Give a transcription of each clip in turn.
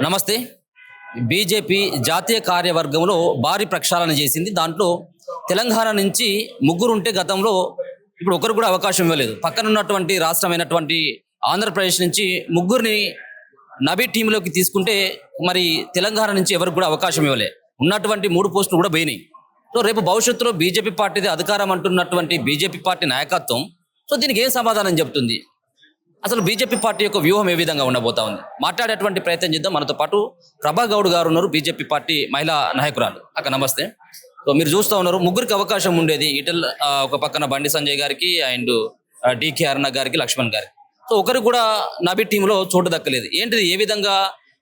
నమస్తే. బీజేపీ జాతీయ కార్యవర్గంలో భారీ ప్రక్షాళన చేసింది. దాంట్లో తెలంగాణ నుంచి ముగ్గురుంటే గతంలో ఇప్పుడు ఒకరు కూడా అవకాశం ఇవ్వలేదు. పక్కనున్నటువంటి రాష్ట్రమైనటువంటి ఆంధ్రప్రదేశ్ నుంచి ముగ్గురిని నబీ టీంలోకి తీసుకుంటే మరి తెలంగాణ నుంచి ఎవరికి కూడా అవకాశం ఇవ్వలే. ఉన్నటువంటి 3 పోస్టులు కూడా పోయినాయి. సో రేపు భవిష్యత్తులో బీజేపీ పార్టీది అధికారం అంటున్నటువంటి బీజేపీ పార్టీ నాయకత్వం సో దీనికి ఏం సమాధానం చెప్తుంది? అసలు బీజేపీ పార్టీ యొక్క వ్యూహం ఏ విధంగా ఉండబోతా ఉంది? మాట్లాడేటువంటి ప్రయత్నం చేద్దాం. మనతో పాటు ప్రభా గౌడ్ గారు ఉన్నారు, బీజేపీ పార్టీ మహిళా నాయకురాలు. అక్క నమస్తే. సో మీరు చూస్తూ ఉన్నారు, ముగ్గురికి అవకాశం ఉండేది. ఇటల్ ఒక పక్కన బండి సంజయ్ గారికి అండ్ డికే అరుణ గారికి, లక్ష్మణ్ గారికి. సో ఒకరు కూడా నబీ టీంలో చోటు దక్కలేదు. ఏంటిది, ఏ విధంగా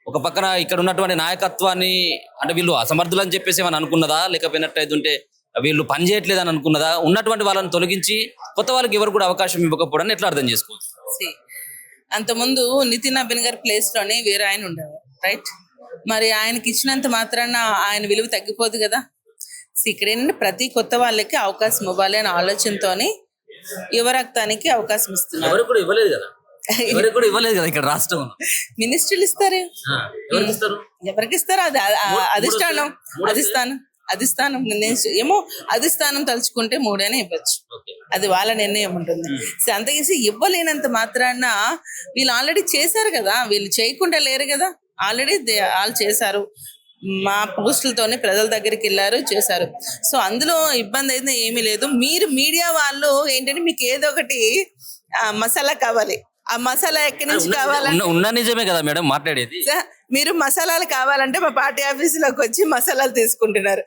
ఒక పక్కన ఇక్కడ ఉన్నటువంటి నాయకత్వాన్ని అంటే వీళ్ళు అసమర్థులు అని చెప్పేసి ఏమని అనుకున్నదా, లేకపోయినట్టయితే వీళ్ళు పని చేయట్లేదు అని అనుకున్నదా? ఉన్నటువంటి వాళ్ళని తొలగించి కొత్త వాళ్ళకి ఎవరు కూడా అవకాశం ఇవ్వకపోవడం ఎట్లా అర్థం చేసుకోవచ్చు? అంతకుముందు నితిన్ అబిన్ గారి ప్లేస్ లోనే వేరే ఆయన ఉండేవారు, రైట్? మరి ఆయనకి ఇచ్చినంత మాత్రాన ఆయన విలువ తగ్గిపోదు కదా. ఇక్కడ ఏంటంటే ప్రతి కొత్త వాళ్ళకి అవకాశం ఇవ్వాలి అనే ఆలోచనతోని యువరక్తానికి అవకాశం ఇస్తున్నారు. ఎవరు కూడా ఇవ్వలేదు కదా, ఎవరికి కూడా ఇవ్వలేదు కదా ఇక్కడ రాష్ట్రం. మినిస్ట్రీలు ఇస్తారు, ఎవరికి ఇస్తారు? ఎవరికి ఇస్తారు? అది అధిష్టానం, అధిష్టానం ఏమో అధిష్టానం తలుచుకుంటే 3 అయినా ఇవ్వచ్చు, అది వాళ్ళ నిర్ణయం ఉంటుంది. సో అంతకేసి ఇవ్వలేనంత మాత్రాన వీళ్ళు ఆల్రెడీ చేశారు కదా, వీళ్ళు చేయకుండా లేరు కదా. ఆల్రెడీ వాళ్ళు చేశారు, మా పోస్టులతోనే ప్రజల దగ్గరికి వెళ్ళారు, చేశారు. సో అందులో ఇబ్బంది అయితే ఏమీ లేదు. మీరు మీడియా వాళ్ళు ఏంటంటే మీకు ఏదో ఒకటి మసాలా కావాలి. ఆ మసాలా ఎక్కడి నుంచి కావాలంటే ఉన్న నిజమే కదా మేడం మాట్లాడేది. మీరు మసాలాలు కావాలంటే మా పార్టీ ఆఫీసులోకి వచ్చి మసాలాలు తీసుకుంటున్నారు.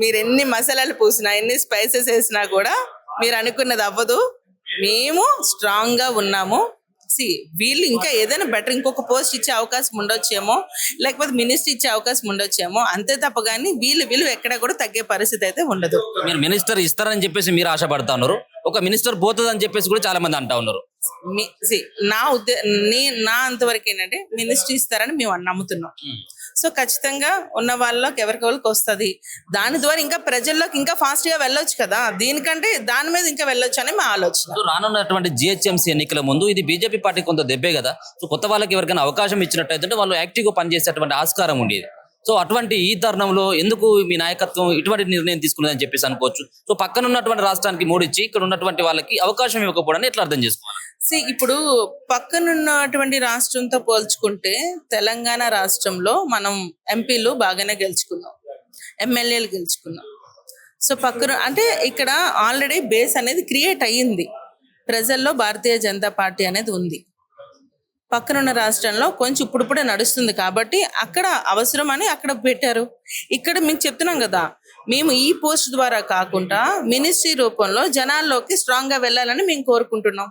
మీరు ఎన్ని మసాలాలు పూసినా, ఎన్ని స్పైసెస్ వేసినా కూడా మీరు అనుకున్నది అవ్వదు. మేము స్ట్రాంగ్ గా ఉన్నాము. వీళ్ళు ఇంకా ఏదైనా బెటర్ ఇంకొక పోస్ట్ ఇచ్చే అవకాశం ఉండొచ్చేమో, లేకపోతే మినిస్టర్ ఇచ్చే అవకాశం ఉండొచ్చేమో, అంతే తప్ప కానీ వీళ్ళు ఎక్కడ కూడా తగ్గే పరిస్థితి అయితే ఉండదు. మీరు మినిస్టర్ ఇస్తారని చెప్పేసి మీరు ఆశపడతా ఉన్నారు, ఒక మినిస్టర్ పోతుంది అని చెప్పేసి కూడా చాలా మంది అంటా ఉన్నారు. నా అంతవరకు ఏంటంటే మినిస్ట్రీ ఇస్తారని మేము నమ్ముతున్నాం. సో ఖచ్చితంగా ఉన్న వాళ్ళకి ఎవరికి వస్తుంది. దాని ద్వారా ఇంకా ప్రజల్లోకి ఇంకా ఫాస్ట్ గా వెళ్ళొచ్చు కదా, దీనికంటే దాని మీద ఇంకా వెళ్ళొచ్చు అని మా ఆలోచన. రానున్నటువంటి జిహెచ్ఎంసీ ఎన్నికల ముందు ఇది బీజేపీ పార్టీ కొంత దెబ్బే కదా. సో కొత్త వాళ్ళకి ఎవరికైనా అవకాశం ఇచ్చినట్టయితే వాళ్ళు యాక్టివ్ గా పనిచేసేటువంటి ఆస్కారం ఉండేది. సో అటువంటి ఈ తరుణంలో ఎందుకు మీ నాయకత్వం ఇటువంటి నిర్ణయం తీసుకున్నదని చెప్పేసి అనుకోవచ్చు. సో పక్కన ఉన్నటువంటి రాష్ట్రానికి 3 ఇచ్చి ఇక్కడ ఉన్నటువంటి వాళ్ళకి అవకాశం ఇవ్వకపోవడాన్ని ఎట్లా అర్థం చేసుకోవాలి? ఇప్పుడు పక్కనున్నటువంటి రాష్ట్రంతో పోల్చుకుంటే తెలంగాణ రాష్ట్రంలో మనం ఎంపీలు బాగానే గెలుచుకున్నాం, ఎమ్మెల్యేలు గెలుచుకున్నాం. సో పక్కన అంటే ఇక్కడ ఆల్రెడీ బేస్ అనేది క్రియేట్ అయ్యింది, ప్రజల్లో భారతీయ జనతా పార్టీ అనేది ఉంది. పక్కనున్న రాష్ట్రంలో కొంచెం ఇప్పుడిప్పుడే నడుస్తుంది కాబట్టి అక్కడ అవసరం అని అక్కడ పెట్టారు. ఇక్కడ మీకు చెప్తున్నాం కదా, మేము ఈ పోస్ట్ ద్వారా కాకుండా మినిస్ట్రీ రూపంలో జనాల్లోకి స్ట్రాంగ్ గా వెళ్ళాలని మేము కోరుకుంటున్నాం.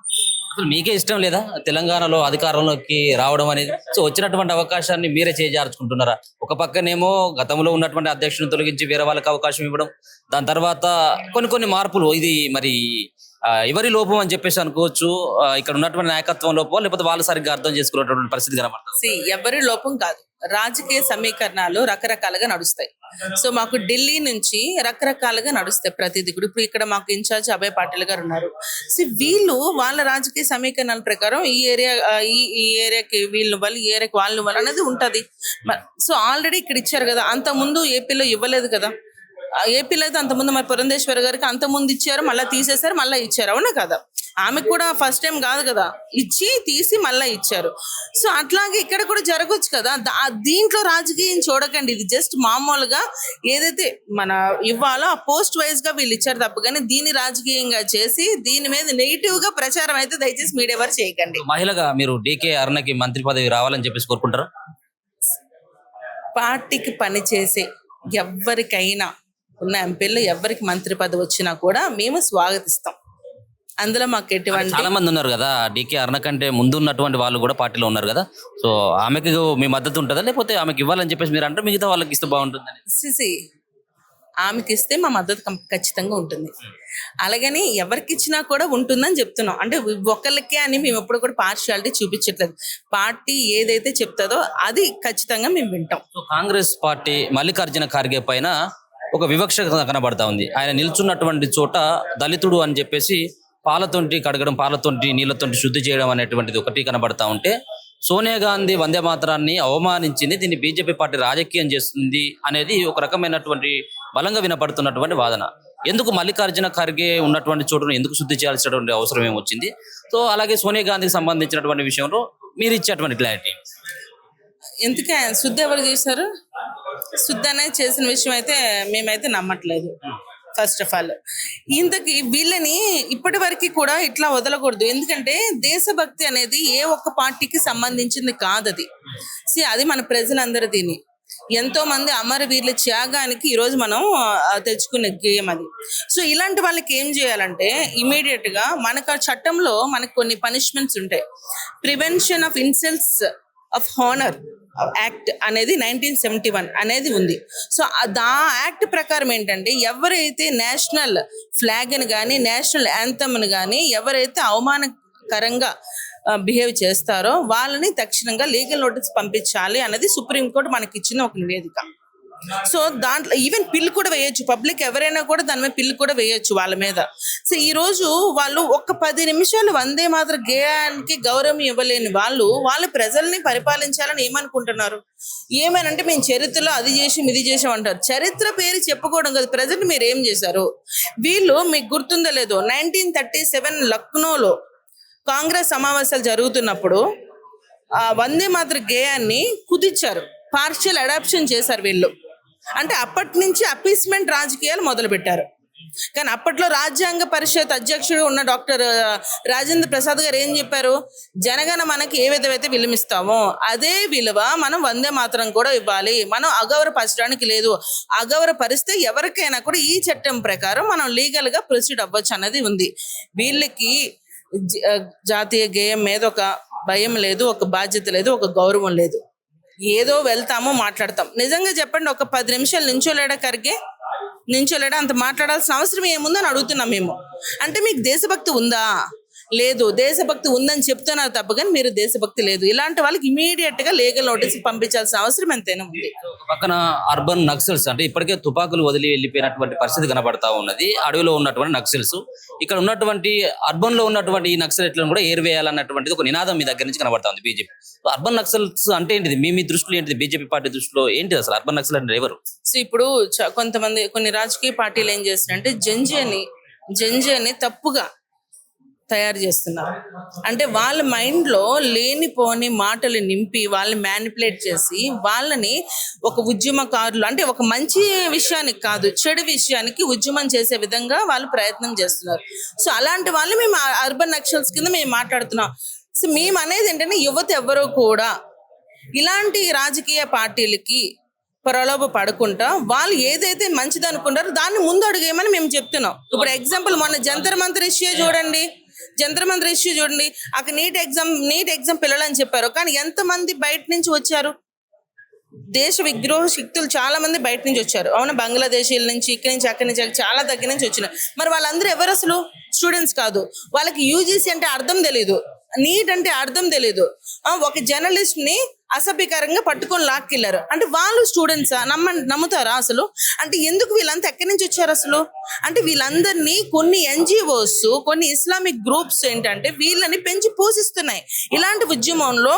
అసలు మీకే ఇష్టం లేదా తెలంగాణలో అధికారంలోకి రావడం అనేది? సో వచ్చినటువంటి అవకాశాన్ని మీరే చేజార్చుకుంటున్నారా? ఒక పక్కనేమో గతంలో ఉన్నటువంటి అధ్యక్షుని తొలగించి వేరే వాళ్ళకి అవకాశం ఇవ్వడం, దాని తర్వాత కొన్ని మార్పులు, ఇది మరి ఎవరి లోపం అని చెప్పేసి అనుకోవచ్చు, ఇక్కడ ఉన్నటువంటి నాయకత్వం లోపం, లేకపోతే వాళ్ళు సరిగ్గా అర్థం చేసుకున్నటువంటి పరిస్థితి కనబడుతుంది. ఎవరి లోపం కాదు, రాజకీయ సమీకరణాలు రకరకాలుగా నడుస్తాయి. సో మాకు ఢిల్లీ నుంచి రకరకాలుగా నడుస్తాయి ప్రతిదీ కూడా. ఇప్పుడు ఇక్కడ మాకు ఇన్ఛార్జ్ అభయ్ పాటిల్ గారు ఉన్నారు. సో వీళ్ళు వాళ్ళ రాజకీయ సమీకరణాల ప్రకారం ఈ ఏరియాకి వీళ్ళు వాళ్ళు, ఈ ఏరియాకి వాళ్ళు వాళ్ళు అనేది ఉంటది. సో ఆల్రెడీ ఇక్కడ ఇచ్చారు కదా, అంత ముందు ఏపీలో ఇవ్వలేదు కదా. ఏపీలో అయితే అంతకుముందు మరి పురంధేశ్వరి గారికి అంతకుముందు ఇచ్చారు, మళ్ళీ తీసేశారు, మళ్ళీ ఇచ్చారు, అవునా కదా? ఆమెకు కూడా ఫస్ట్ టైం కాదు కదా, ఇచ్చి తీసి మళ్ళీ ఇచ్చారు. సో అట్లాగే ఇక్కడ కూడా జరగచ్చు కదా. దీంట్లో రాజకీయం చూడకండి, ఇది జస్ట్ మామూలుగా ఏదైతే మన ఇవ్వాలో ఆ పోస్ట్ వైజ్ గా వీళ్ళు ఇచ్చారు తప్ప కానీ దీన్ని రాజకీయంగా చేసి దీని మీద నెగిటివ్ గా ప్రచారం అయితే దయచేసి మీడియా వారు చేయకండి. మహిళగా మీరు డికే అరుణకి మంత్రి పదవి రావాలని చెప్పేసి కోరుకుంటారు? పార్టీకి పనిచేసే ఎవరికైనా ఉన్న ఎంపీలు ఎవరికి మంత్రి పదవి వచ్చినా కూడా మేము స్వాగతిస్తాం. అందులో మాకు ఎటువంటి, చాలా మంది ఉన్నారు కదా డికే అరుణ కంటే ముందు ఉన్నటువంటి వాళ్ళు కూడా పార్టీలో ఉన్నారు కదా. సో ఆమెకి మీ మద్దతు ఉంటుందా, లేకపోతే ఆమెకి ఇవ్వాలని చెప్పేసి మీరు అంటే మిగతా వాళ్ళకి ఇస్తే బాగుంటుంది? ఆమెకి ఇస్తే మా మద్దతు ఖచ్చితంగా ఉంటుంది. అలాగని ఎవరికి ఇచ్చినా కూడా ఉంటుందని చెప్తున్నాం. అంటే ఒకళ్ళకే అని మేము ఎప్పుడు కూడా పార్షియాలిటీ చూపించట్లేదు. పార్టీ ఏదైతే చెప్తుందో అది ఖచ్చితంగా మేము వింటాం. కాంగ్రెస్ పార్టీ మల్లికార్జున ఖార్గే పైన ఒక వివక్ష కనబడతా ఉంది. ఆయన నిల్చున్నటువంటి చోట దళితుడు అని చెప్పేసి పాలతోంటి కడగడం, పాలతోంటి నీళ్లతోంటి శుద్ధి చేయడం అనేటువంటిది ఒకటి కనబడతా ఉంటే, సోనియా గాంధీ వందే మాతరాన్ని అవమానించింది, దీన్ని బీజేపీ పార్టీ రాజకీయం చేస్తుంది అనేది ఒక రకమైనటువంటి బలంగా వినపడుతున్నటువంటి వాదన. ఎందుకు మల్లికార్జున ఖర్గే ఉన్నటువంటి చోటును ఎందుకు శుద్ధి చేయాల్సినటువంటి అవసరం ఏమొచ్చింది? సో అలాగే సోనియా గాంధీకి సంబంధించినటువంటి విషయంలో మీరు ఇచ్చేటువంటి క్లారిటీ. ఎందుకే ఆయన శుద్ధి ఎవరు చేశారు? శుద్ధి అనేది చేసిన విషయం అయితే మేమైతే నమ్మట్లేదు. ఫస్ట్ ఆఫ్ ఆల్ ఇంతకీ వీళ్ళని ఇప్పటి వరకు కూడా ఇట్లా వదలకూడదు. ఎందుకంటే దేశభక్తి అనేది ఏ ఒక్క పార్టీకి సంబంధించింది కాదు. అది మన ప్రజలందరిదీని. ఎంతో మంది అమరవీరుల త్యాగానికి ఈరోజు మనం తెచ్చుకునే గేయం అది. సో ఇలాంటి వాళ్ళకి ఏం చేయాలంటే ఇమీడియట్ గా మనకు ఆ చట్టంలో మనకు కొన్ని పనిష్మెంట్స్ ఉంటాయి. Prevention of insults of honour act అనేది 1971 అనేది ఉంది. సో ఆ యాక్ట్ ప్రకారం ఏంటంటే ఎవరైతే నేషనల్ ఫ్లాగ్ని కానీ నేషనల్ యాంథమ్ని కానీ ఎవరైతే అవమానకరంగా బిహేవ్ చేస్తారో వాళ్ళని తక్షణంగా లీగల్ నోటీస్ పంపించాలి అన్నది సుప్రీంకోర్టు మనకి ఇచ్చిన ఒక నివేదిక. సో దాంట్లో ఈవెన్ పిల్ కూడా వేయొచ్చు, పబ్లిక్ ఎవరైనా కూడా దాని మీద పిల్ కూడా వేయొచ్చు వాళ్ళ మీద. సో ఈ రోజు వాళ్ళు ఒక 10 నిమిషాలు వందే మాతర గేయానికి గౌరవం ఇవ్వలేని వాళ్ళు ప్రజల్ని పరిపాలించాలని ఏమనుకుంటున్నారు? ఏమనంటే మేము చరిత్రలో అది చేసాం ఇది చేసాం అంటారు. చరిత్ర పేరు చెప్పుకోవడం కదా, ప్రజెంట్ మీరు ఏం చేశారు? వీళ్ళు మీకు గుర్తుందో లేదో 1937 లక్నోలో కాంగ్రెస్ సమావేశాలు జరుగుతున్నప్పుడు వందే మాతర గేయాన్ని కుదించారు, పార్షియల్ అడాప్షన్ చేశారు వీళ్ళు. అంటే అప్పటి నుంచి అపీస్మెంట్ రాజకీయాలు మొదలు పెట్టారు. కానీ అప్పట్లో రాజ్యాంగ పరిషత్ అధ్యక్షుడు ఉన్న డాక్టర్ రాజేంద్ర ప్రసాద్ గారు ఏం చెప్పారు? జనగణ మనకి ఏ విధమైతే విలుమిస్తామో అదే విలువ మనం వందే మాతరం కూడా ఇవ్వాలి. మనం అగౌరవపరచడానికి లేదు. అగౌరవపరిస్తే ఎవరికైనా కూడా ఈ చట్టం ప్రకారం మనం లీగల్ గా ప్రొసీడ్ అవ్వచ్చు అన్నది ఉంది. వీళ్ళకి జాతీయ గేయం మీద ఒక భయం లేదు, ఒక బాధ్యత లేదు, ఒక గౌరవం లేదు. ఏదో వెళ్తామో మాట్లాడతాం. నిజంగా చెప్పండి, ఒక 10 నిమిషాలు నించోలేడా ఖర్గే? నించోలేడా? అంత మాట్లాడాల్సిన అవసరం ఏముందని అడుగుతున్నాం మేము. అంటే మీకు దేశభక్తి ఉందా? లేదు. దేశభక్తి ఉందని చెప్తున్నారు తప్ప కానీ మీరు దేశభక్తి లేదు. ఇలాంటి వాళ్ళకి ఇమీడియట్ గా లీగల్ నోటీస్ పంపించాల్సిన అవసరం ఎంతైనా ఉంది. పక్కన అర్బన్ నక్సల్స్ అంటే ఇప్పటికే తుపాకులు వదిలి వెళ్ళిపోయినటువంటి పరిస్థితి కనబడతా ఉన్నది. అడవిలో ఉన్నటువంటి నక్సల్స్ ఇక్కడ ఉన్నటువంటి అర్బన్ లో ఉన్నటువంటి ఈ నక్సలెట్లను కూడా ఏరివేయాలన్నటువంటిది ఒక నినాదం మీ దగ్గర నుంచి కనబడతా ఉంది బీజేపీ. అర్బన్ నక్సల్స్ అంటే ఏంటిది? మీ దృష్టిలో ఏంటిది? బీజేపీ పార్టీ దృష్టిలో ఏంటిది అసలు అర్బన్ నక్సల్ అంటే ఎవరు? సో ఇప్పుడు కొన్ని రాజకీయ పార్టీలు ఏం చేస్తున్నారంటే జంజేని తప్పుగా తయారు చేస్తున్నారు. అంటే వాళ్ళ మైండ్లో లేనిపోని మాటలు నింపి వాళ్ళని మ్యానిపులేట్ చేసి వాళ్ళని ఒక ఉద్యమకారులు అంటే ఒక మంచి విషయానికి కాదు చెడు విషయానికి ఉద్యమం చేసే విధంగా వాళ్ళు ప్రయత్నం చేస్తున్నారు. సో అలాంటి వాళ్ళు మేము అర్బన్ నక్సల్స్ కింద మేము మాట్లాడుతున్నాం. సో మేము అనేది ఏంటంటే యువత ఎవ్వరూ కూడా ఇలాంటి రాజకీయ పార్టీలకి ప్రలోభ పడకుండా వాళ్ళు ఏదైతే మంచిది అనుకుంటారో దాన్ని ముందు అడుగేయమని మేము చెప్తున్నాం. ఇప్పుడు ఎగ్జాంపుల్ మొన్న జంతర్ మంతర్ ఇష్యూ చూడండి. అక్కడ నీట్ ఎగ్జామ్ పిల్లలని చెప్పారు. కానీ ఎంతమంది బయట నుంచి వచ్చారు? దేశ విద్రోహ శక్తులు చాలా మంది బయట నుంచి వచ్చారు. అవునా, బంగ్లాదేశీల నుంచి, ఇక్కడి నుంచి, అక్కడి నుంచి, చాలా దగ్గర నుంచి వచ్చినారు. మరి వాళ్ళందరూ ఎవరు అసలు? స్టూడెంట్స్ కాదు. వాళ్ళకి యూజీసీ అంటే అర్థం తెలీదు, నీట్ అంటే అర్థం తెలీదు. ఒక జర్నలిస్ట్ ని అసభ్యకరంగా పట్టుకొని లాక్కెళ్ళారు. అంటే వాళ్ళు స్టూడెంట్సా? నమ్ముతారా అసలు? అంటే ఎందుకు వీళ్ళంతా ఎక్కడి నుంచి వచ్చారు అసలు? అంటే వీళ్ళందరినీ కొన్ని ఎన్జిఓస్, కొన్ని ఇస్లామిక్ గ్రూప్స్ ఏంటంటే వీళ్ళని పెంచి పోషిస్తున్నాయి. ఇలాంటి ఉద్యమంలో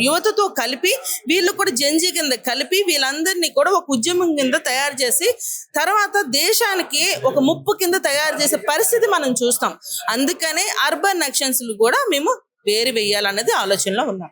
యువతతో కలిపి వీళ్ళు కూడా జంజీ కింద కలిపి వీళ్ళందరినీ కూడా ఒక ఉద్యమం కింద తయారు చేసి తర్వాత దేశానికి ఒక ముప్పు కింద తయారు చేసే పరిస్థితి మనం చూస్తాం. అందుకనే అర్బన్ నక్సల్స్ కూడా మేము వేయాలన్నది ఆలోచనలో ఉన్నాం.